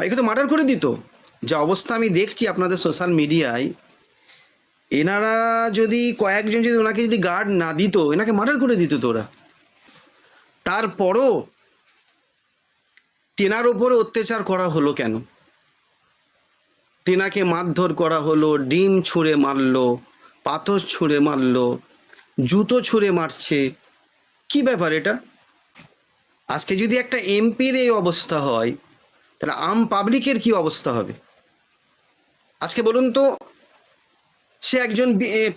একে তো মার্ডার করে দিত। যা অবস্থা আমি দেখছি আপনাদের সোশ্যাল মিডিয়ায়, এনারা যদি কয়েকজন যদি ওনাকে যদি গার্ড না দিত, এনাকে মার্ডার করে দিত তো ওরা। তারপরও তেনার ওপরে অত্যাচার করা হলো কেন? তেনাকে মারধর করা হলো, ডিম ছুঁড়ে মারলো, পাথর ছুঁড়ে মারলো, জুতো ছুঁড়ে মারছে। কি ব্যাপার এটা? আজকে যদি একটা এমপির এই অবস্থা হয়, তাহলে আম পাবলিকের কি অবস্থা হবে? আজকে বলুন তো, সে একজন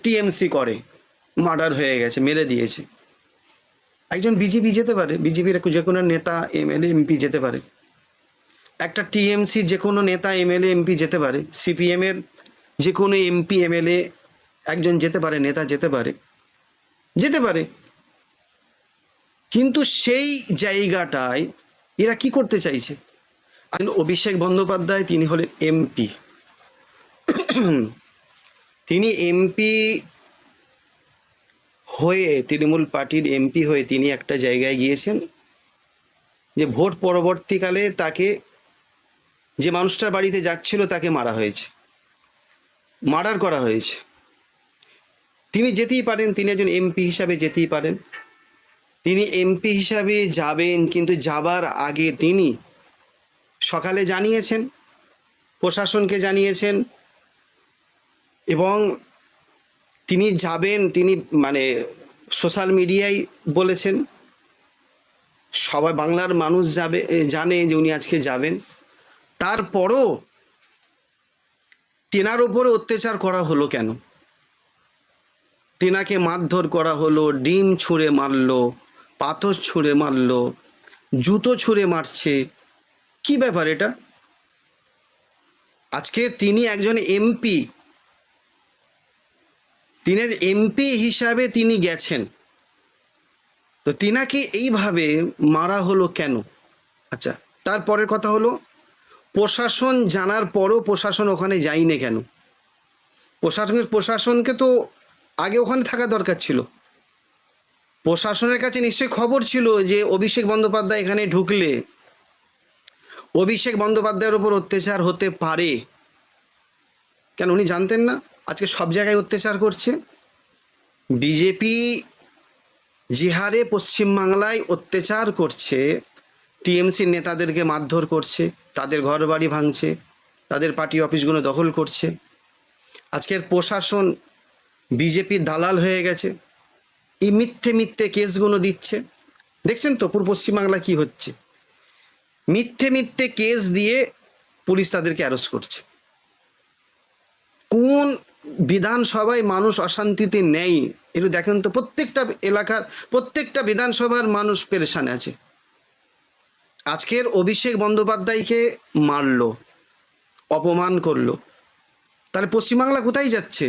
টিএমসি করে, মার্ডার হয়ে গেছে, মেরে দিয়েছে। একজন বিজেপি যেতে পারে, বিজেপির যে কোনো নেতা এমএলএ এমপি যেতে পারে। একটা টিএমসি যে কোনো নেতা এমএলএ এমপি যেতে পারে। সিপিএম এর যে কোনো এমপি এমএলএ একজন যেতে পারে, নেতা যেতে পারে, যেতে পারে। কিন্তু সেই জায়গাটায় এরা কি করতে চাইছে? অভিষেক বন্দ্যোপাধ্যায় তিনি হলেন এমপি। তিনি এমপি হয়ে, তৃণমূল পার্টির এমপি হয়ে তিনি একটা জায়গায় গিয়েছেন যে ভোট পরবর্তীকালে তাকে, যে মানুষটার বাড়িতে যাচ্ছিল তাকে মারা হয়েছে, মার্ডার করা হয়েছে। তিনি যেতেই পারেন, তিনি একজন এমপি হিসাবে যেতেই পারেন, তিনি এমপি হিসাবে যাবেন। কিন্তু যাবার আগে তিনি সকালে জানিয়েছেন, প্রশাসনকে জানিয়েছেন, এবং তিনি যাবেন, তিনি মানে সোশ্যাল মিডিয়ায় বলেছেন, সবাই বাংলার মানুষ জানে যে উনি আজকে যাবেন। তারপরও তেনার উপরে অত্যাচার করা হলো কেন? তেনাকে মারধর করা হলো, ডিম ছুঁড়ে মারলো, পাথর ছুঁড়ে মারলো, জুতো ছুঁড়ে মারছে। কি ব্যাপার এটা? আজকে তিনি একজন এমপি, তিনি এমপি হিসাবে তিনি গেছেন, তো তিনাকে এইভাবে মারা হলো কেন? আচ্ছা, তারপরের কথা হলো, প্রশাসন জানার পরও প্রশাসন ওখানে যায়নি কেন? প্রশাসনকে তো আগে ওখানে থাকা দরকার ছিল। প্রশাসনের কাছে নিশ্চয়ই খবর ছিল যে অভিষেক বন্দ্যোপাধ্যায় এখানে ঢুকলে অভিষেক বন্দ্যোপাধ্যায়ের উপর অত্যাচার হতে পারে। কেন উনি জানতেন না? আজকে সব জায়গায় অত্যাচার করছে বিজেপি। যে হারে পশ্চিমবাংলায় অত্যাচার করছে, টিএমসির নেতাদেরকে মারধর করছে, তাদের ঘর বাড়ি ভাঙছে, তাদের পার্টি অফিসগুলো দখল করছে। আজকের প্রশাসন বিজেপির দালাল হয়ে গেছে, এই মিথ্যে মিথ্যে কেসগুলো দিচ্ছে। দেখছেন তো পুরো পশ্চিমবাংলা কি হচ্ছে? মিথ্যে মিথ্যে কেস দিয়ে পুলিশ তাদেরকে অ্যারেস্ট করছে। কোন বিধানসভায় মানুষ অশান্তিতে নেই? একটু দেখেন তো, প্রত্যেকটা এলাকার প্রত্যেকটা বিধানসভার মানুষ পেরেশানে আছে। আজকের অভিষেক বন্দ্যোপাধ্যায়কে মারলো, অপমান করলো, তাহলে পশ্চিমবাংলা কোথায় যাচ্ছে?